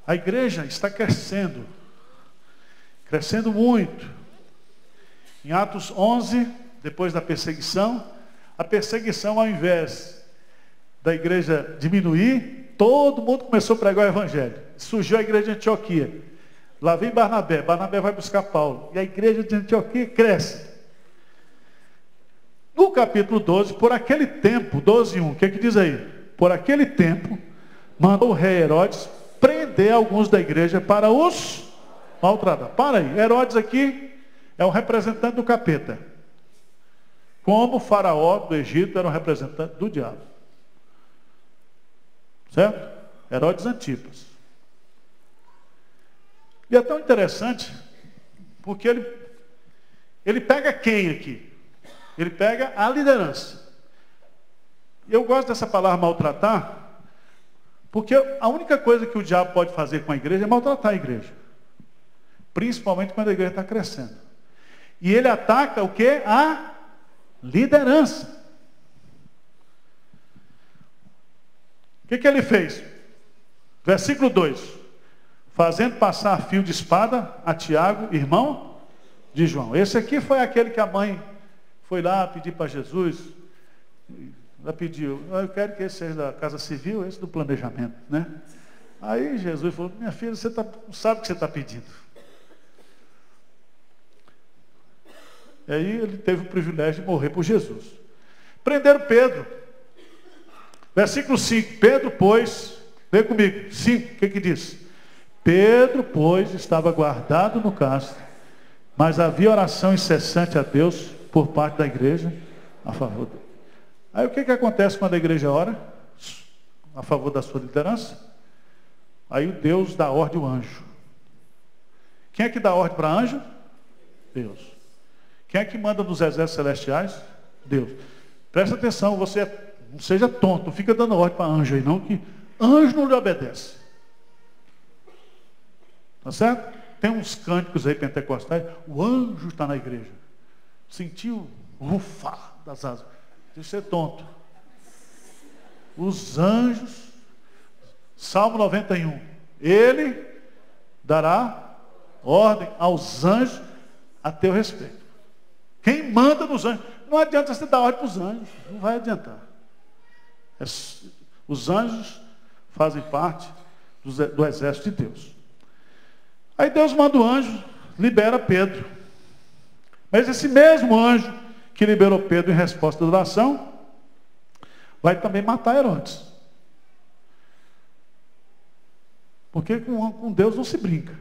A igreja está crescendo. Crescendo muito. Em Atos 11, depois da perseguição, a perseguição, ao invés da igreja diminuir, todo mundo começou a pregar o evangelho. Surgiu a igreja de Antioquia. Lá vem Barnabé. Barnabé vai buscar Paulo. E a igreja de Antioquia cresce. No capítulo 12, por aquele tempo, 12:1, o que é que diz aí? Por aquele tempo, mandou o rei Herodes prender alguns da igreja para os maltratar. Para aí, Herodes aqui é um representante do capeta. Como o faraó do Egito era um representante do diabo. Certo? Herodes Antipas. E é tão interessante, porque ele pega quem aqui? Ele pega a liderança. Eu gosto dessa palavra maltratar, porque a única coisa que o diabo pode fazer com a igreja é maltratar a igreja. Principalmente quando a igreja está crescendo. E ele ataca o quê? A liderança. O que ele fez? Versículo 2. Fazendo passar fio de espada a Tiago, irmão de João. Esse aqui foi aquele que a mãe foi lá pedir para Jesus. Ela pediu, eu quero que esse seja da casa civil, esse do planejamento, né? Aí Jesus falou, minha filha, você não sabe o que você está pedindo. E aí ele teve o privilégio de morrer por Jesus. Prenderam Pedro. Versículo 5. Pedro, pois, vem comigo, 5, o que diz? Pedro, pois, estava guardado no cárcere, mas havia oração incessante a Deus por parte da igreja a favor dele. Aí o que acontece quando a igreja ora a favor da sua liderança? Aí o Deus dá ordem ao anjo. Quem é que dá ordem para anjo? Deus. Quem é que manda nos exércitos celestiais? Deus. Presta atenção, você não seja tonto, não fica dando ordem para anjo aí não, que anjo não lhe obedece. Tá certo? Tem uns cânticos aí pentecostais, o anjo está na igreja. Sentiu rufar das asas. Deixa de ser tonto. Os anjos, Salmo 91, ele dará ordem aos anjos a teu respeito. Quem manda nos anjos? Não adianta você dar ordem para os anjos, não vai adiantar. Os anjos fazem parte do exército de Deus. Aí Deus manda o anjo, libera Pedro. Mas esse mesmo anjo que liberou Pedro em resposta da oração, vai também matar Herodes. Porque com Deus não se brinca.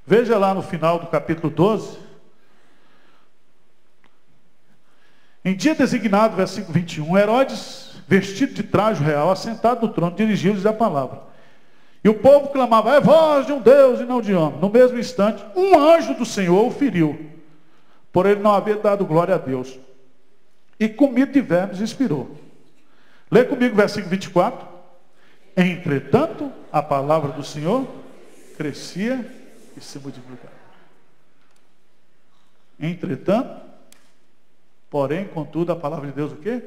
Veja lá no final do capítulo 12. Em dia designado, versículo 21, Herodes, vestido de traje real, assentado no trono, dirigiu-lhes a palavra. E o povo clamava: é voz de um Deus e não de homem. No mesmo instante, um anjo do Senhor o feriu, por ele não haver dado glória a Deus. E comido de vermes expirou. Lê comigo o versículo 24. Entretanto, a palavra do Senhor crescia e se multiplicava. Entretanto, porém, contudo, a palavra de Deus o quê?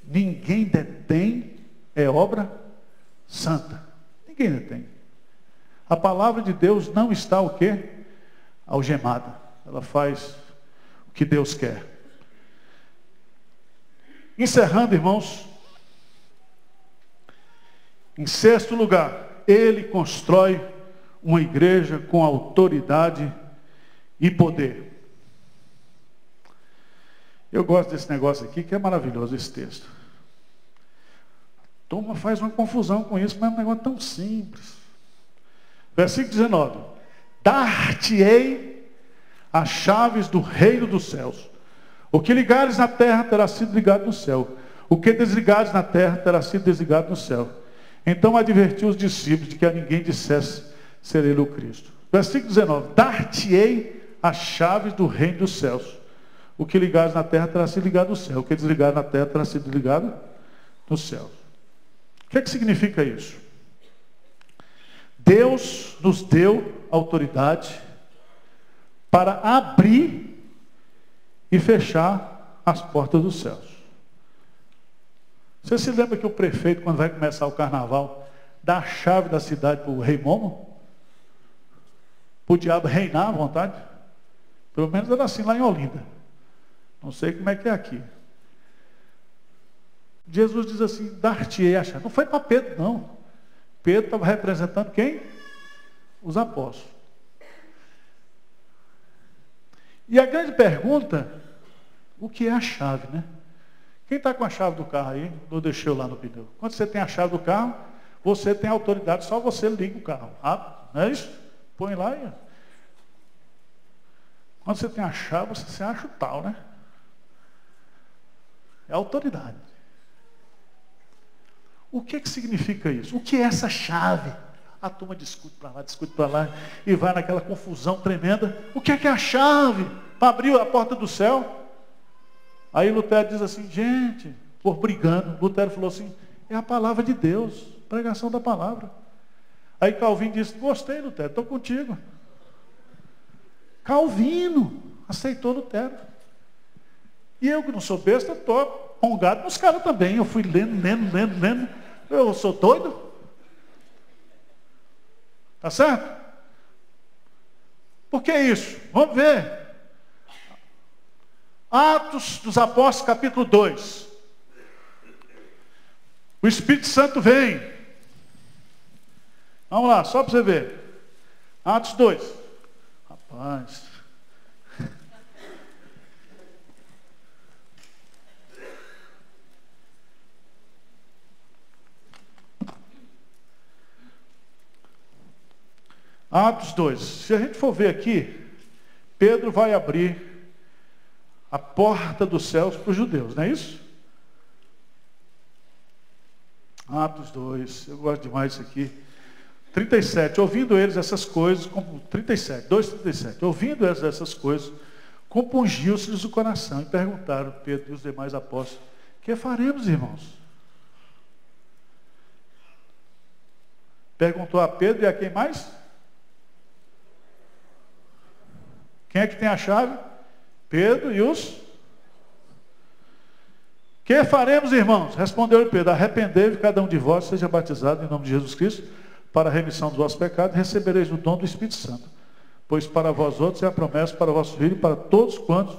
Ninguém detém, é obra santa. Ninguém detém. A palavra de Deus não está o quê? Algemada. Ela faz o que Deus quer. Encerrando, irmãos, em sexto lugar, ele constrói uma igreja com autoridade e poder. Eu gosto desse negócio aqui, que é maravilhoso esse texto. A turma faz uma confusão com isso, mas é um negócio tão simples. Versículo 19. Dar-te-ei as chaves do reino dos céus. O que ligares na terra terá sido ligado no céu. O que desligares na terra terá sido desligado no céu. Então advertiu os discípulos de que a ninguém dissesse ser ele o Cristo. Versículo 19. Dar-te-ei as chaves do reino dos céus. O que ligares na terra terá sido ligado no céu. O que desligares na terra terá sido ligado no céu. O que é que significa isso? Deus nos deu autoridade para abrir e fechar as portas dos céus. Você se lembra que o prefeito, quando vai começar o carnaval, dá a chave da cidade para o rei Momo? Para o diabo reinar à vontade? Pelo menos era assim lá em Olinda. Não sei como é que é aqui. Jesus diz assim: dar-te-ei a chave. Não foi para Pedro, não. Pedro estava representando quem? Os apóstolos. E a grande pergunta: o que é a chave, né? Quem está com a chave do carro aí? Não deixou lá no pneu. Quando você tem a chave do carro, você tem autoridade, só você liga o carro. Ah, não é isso? Põe lá e... Quando você tem a chave, você se acha o tal, né? É autoridade. O que significa isso? O que é essa chave? A turma discute para lá, e vai naquela confusão tremenda. O que é a chave? Para abrir a porta do céu? Aí Lutero diz assim: gente, por brigando, Lutero falou assim: é a palavra de Deus, pregação da palavra. Aí Calvino disse: gostei, Lutero, estou contigo. Calvino aceitou Lutero. E eu, que não sou besta, estou pongado nos caras também. Eu fui lendo. Eu sou doido? Tá certo? Por que isso? Vamos ver. Atos dos Apóstolos, capítulo 2. O Espírito Santo vem. Vamos lá, só para você ver. Atos 2. Rapaz. Atos 2. Se a gente for ver aqui, Pedro vai abrir a porta dos céus para os judeus, não é isso? Atos 2, eu gosto demais disso aqui. 37, ouvindo eles essas coisas, 2:37, ouvindo eles essas coisas, compungiu-se-lhes o coração e perguntaram, Pedro e os demais apóstolos: que faremos, irmãos? Perguntou a Pedro e a quem mais? Quem é que tem a chave? Pedro e os... Que faremos, irmãos? Respondeu Pedro: arrependei-vos cada um de vós, seja batizado em nome de Jesus Cristo, para a remissão dos vossos pecados, e recebereis o dom do Espírito Santo. Pois para vós outros é a promessa para o vosso filho, para todos quantos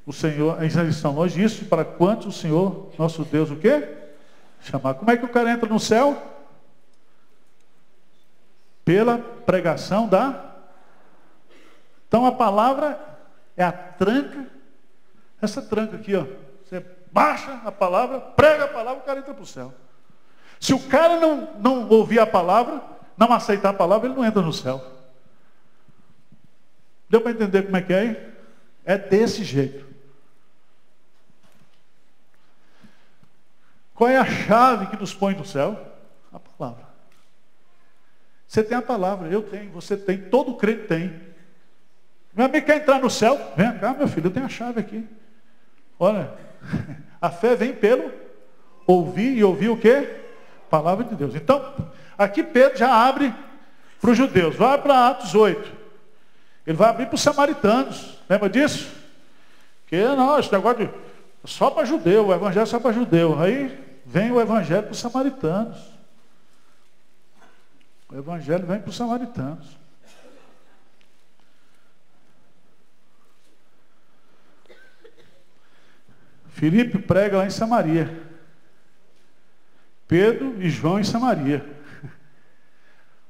o Senhor, eles estão longe disso, para quantos o Senhor, nosso Deus, o quê? Chamar. Como é que o cara entra no céu? Pela pregação da... Então a palavra é a tranca. Essa tranca aqui, ó. Você baixa a palavra, prega a palavra, o cara entra para o céu. Se o cara não ouvir a palavra, não aceitar a palavra, ele não entra no céu. Deu para entender como é que é aí? É desse jeito. Qual é a chave que nos põe no céu? A palavra. Você tem a palavra, eu tenho, você tem, todo crente tem. Meu amigo quer entrar no céu? Vem cá, meu filho, eu tenho a chave aqui. Olha, a fé vem pelo ouvir, e ouvir o quê? Palavra de Deus. Então, aqui Pedro já abre para os judeus. Vai para Atos 8. Ele vai abrir para os samaritanos. Lembra disso? Que não, esse negócio de só para judeu, o evangelho é só para judeu. Aí vem o evangelho para os samaritanos. O evangelho vem para os samaritanos. Filipe prega lá em Samaria. Pedro e João em Samaria.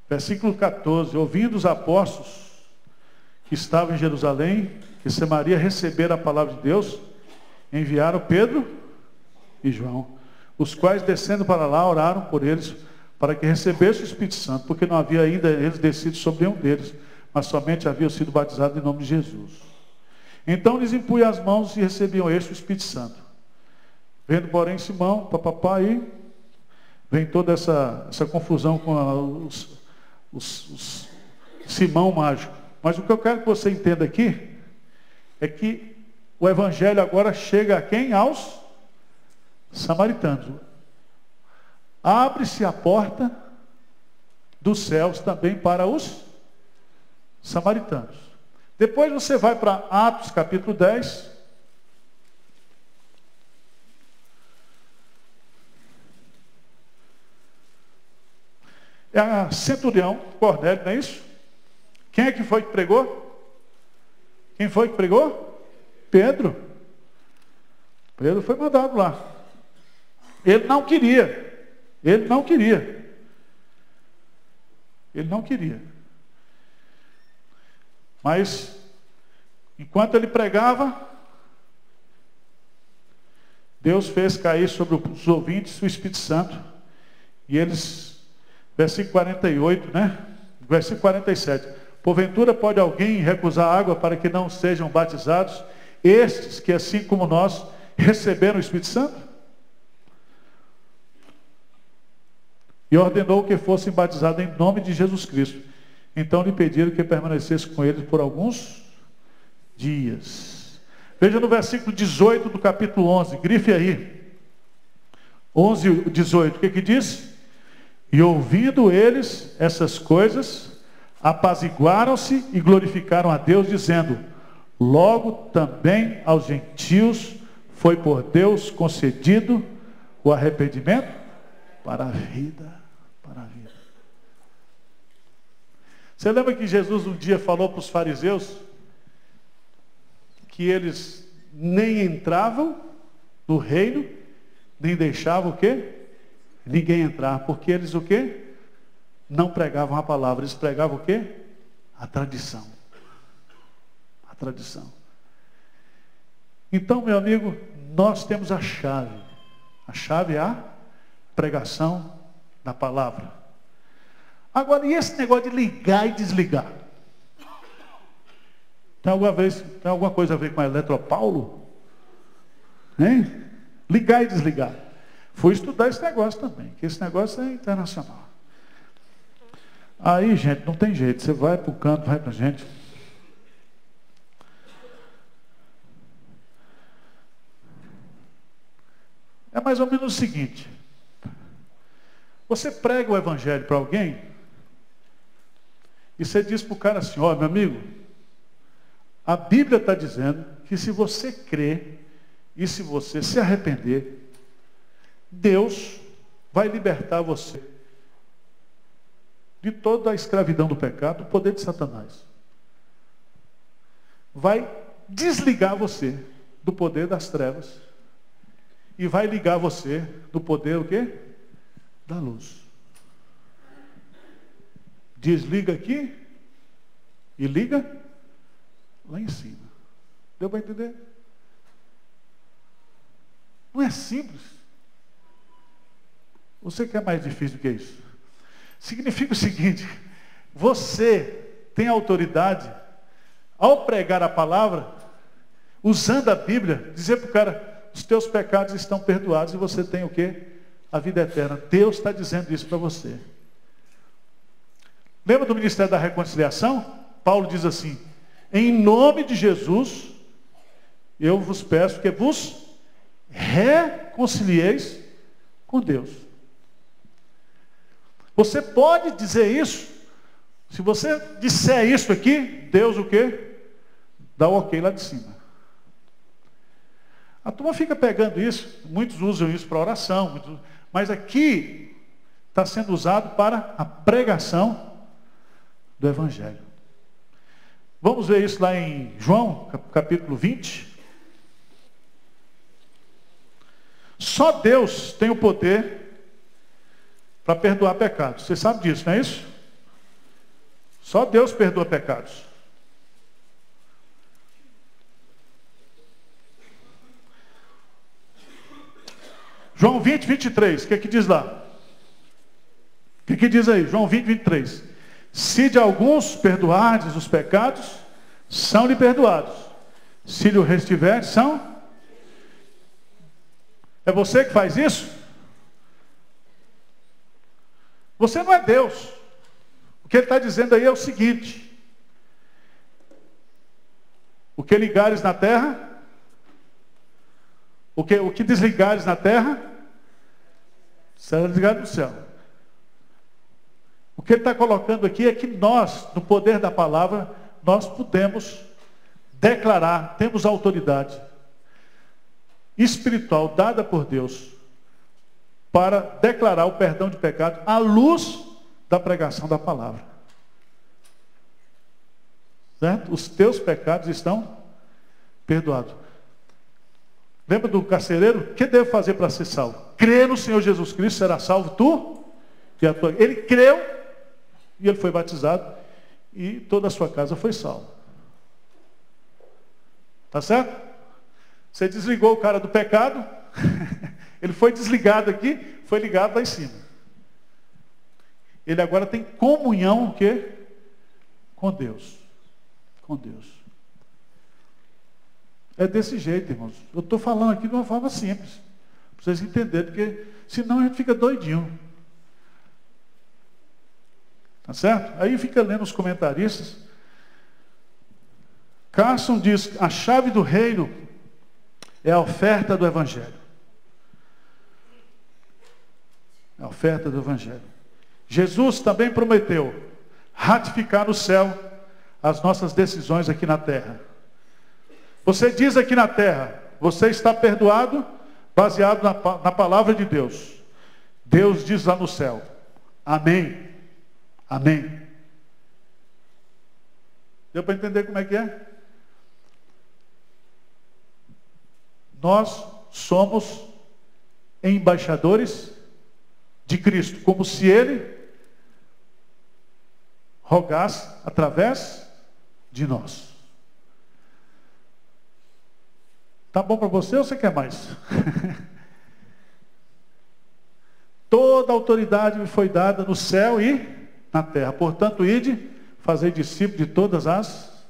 Versículo 14. Ouvindo os apóstolos que estavam em Jerusalém, que Samaria receberam a palavra de Deus, enviaram Pedro e João, os quais, descendo para lá, oraram por eles, para que recebessem o Espírito Santo, porque não havia ainda eles descido sobre nenhum deles, mas somente haviam sido batizados em nome de Jesus. Então lhes impunham as mãos e recebiam este o Espírito Santo. Vendo, porém, Simão, aí vem toda essa confusão com os Simão mágico. Mas o que eu quero que você entenda aqui é que o evangelho agora chega a quem? Aos samaritanos. Abre-se a porta dos céus também para os samaritanos. Depois você vai para Atos capítulo 10. É a centurião, Cornélio, não é isso? Quem é que foi que pregou? Quem foi que pregou? Pedro. Pedro foi mandado lá. Ele não queria. Ele não queria. Ele não queria. Mas, enquanto ele pregava, Deus fez cair sobre os ouvintes o Espírito Santo. E eles, versículo 48, né? Versículo 47. Porventura pode alguém recusar água para que não sejam batizados estes que, assim como nós, receberam o Espírito Santo? E ordenou que fossem batizados em nome de Jesus Cristo. Então lhe pediram que permanecesse com eles por alguns dias. Veja no versículo 18 do capítulo 11, grife aí. 11, 18, o que diz? E ouvindo eles essas coisas, apaziguaram-se e glorificaram a Deus, dizendo: logo também aos gentios foi por Deus concedido o arrependimento para a vida. Para a vida. Você lembra que Jesus um dia falou para os fariseus que eles nem entravam no reino, nem deixavam o quê? Ninguém entrar, porque eles o quê? Não pregavam a palavra, eles pregavam o quê? A tradição. A tradição. Então, meu amigo, nós temos a chave. A chave é a pregação da palavra. Agora, e esse negócio de ligar e desligar? Tem alguma coisa a ver com a Eletropaulo? Hein? Ligar e desligar. Fui estudar esse negócio também, que esse negócio é internacional. Aí, gente, não tem jeito. Você vai para o canto, vai para a gente. É mais ou menos o seguinte. Você prega o evangelho para alguém e você diz para o cara assim: ó, meu amigo, a Bíblia está dizendo que se você crer e se você se arrepender, Deus vai libertar você de toda a escravidão do pecado, do poder de Satanás. Vai desligar você do poder das trevas e vai ligar você do poder o quê? Da luz. Desliga aqui e liga lá em cima. Deu para entender? Não é simples. Você quer mais difícil do que isso? Significa o seguinte: você tem autoridade, ao pregar a palavra, usando a Bíblia, dizer para o cara: os teus pecados estão perdoados e você tem o quê? A vida eterna. Deus está dizendo isso para você. Lembra do Ministério da Reconciliação? Paulo diz assim: em nome de Jesus, eu vos peço que vos reconcilieis com Deus. Você pode dizer isso. Se você disser isso aqui, Deus o quê? Dá o ok lá de cima. A turma fica pegando isso, muitos usam isso para oração, mas aqui está sendo usado para a pregação do Evangelho. Vamos ver isso lá em João, capítulo 20. Só Deus tem o poder para perdoar pecados. Você sabe disso, não é isso? Só Deus perdoa pecados. João 20, 23. O que diz lá? O que diz aí? João 20, 23. Se de alguns perdoardes os pecados, são-lhe perdoados. Se lhe restiverdes, são... É você que faz isso? Você não é Deus. O que ele está dizendo aí é o seguinte: o que ligares na terra, o que desligares na terra, será ligado no céu. O que ele está colocando aqui é que nós, no poder da palavra, nós podemos declarar, temos autoridade espiritual dada por Deus para declarar o perdão de pecado à luz da pregação da palavra. Certo? Os teus pecados estão perdoados. Lembra do carcereiro? O que deve fazer para ser salvo? Crê no Senhor Jesus Cristo, será salvo tu e a tua. Ele creu e ele foi batizado e toda a sua casa foi salva. Tá certo? Você desligou o cara do pecado, ele foi desligado aqui, foi ligado lá em cima. Ele agora tem comunhão o quê? Com Deus. Com Deus. É desse jeito, irmãos. Eu estou falando aqui de uma forma simples, para vocês entenderem, porque senão a gente fica doidinho. Tá certo? Aí fica lendo os comentaristas. Carson diz: a chave do reino é a oferta do Evangelho. A oferta do Evangelho. Jesus também prometeu ratificar no céu as nossas decisões aqui na terra. Você diz aqui na terra, você está perdoado, baseado na palavra de Deus. Deus diz lá no céu: amém. Amém. Deu para entender como é que é? Nós somos embaixadores de Cristo, como se Ele rogasse através de nós. Tá bom para você ou você quer mais? Toda a autoridade me foi dada no céu e na terra. Portanto, ide, fazei discípulos de todas as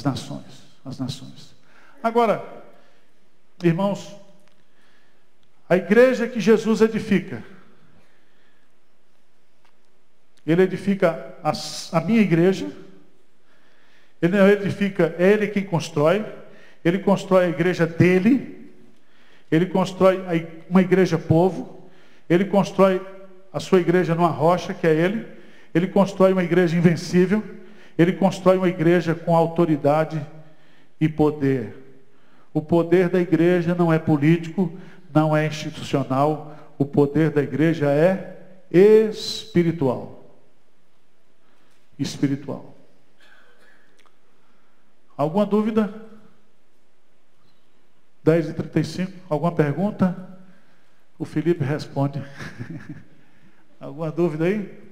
nações. As nações. Agora, irmãos, a igreja que Jesus edifica, Ele edifica a minha igreja, Ele não edifica, é Ele quem constrói, Ele constrói a igreja dele, Ele constrói uma igreja povo, Ele constrói a sua igreja numa rocha, que é Ele constrói uma igreja invencível, Ele constrói uma igreja com autoridade e poder. O poder da igreja não é político, não é institucional. O poder da igreja é espiritual. Espiritual. Alguma dúvida? 10h35. Alguma pergunta? O Felipe responde. Alguma dúvida aí?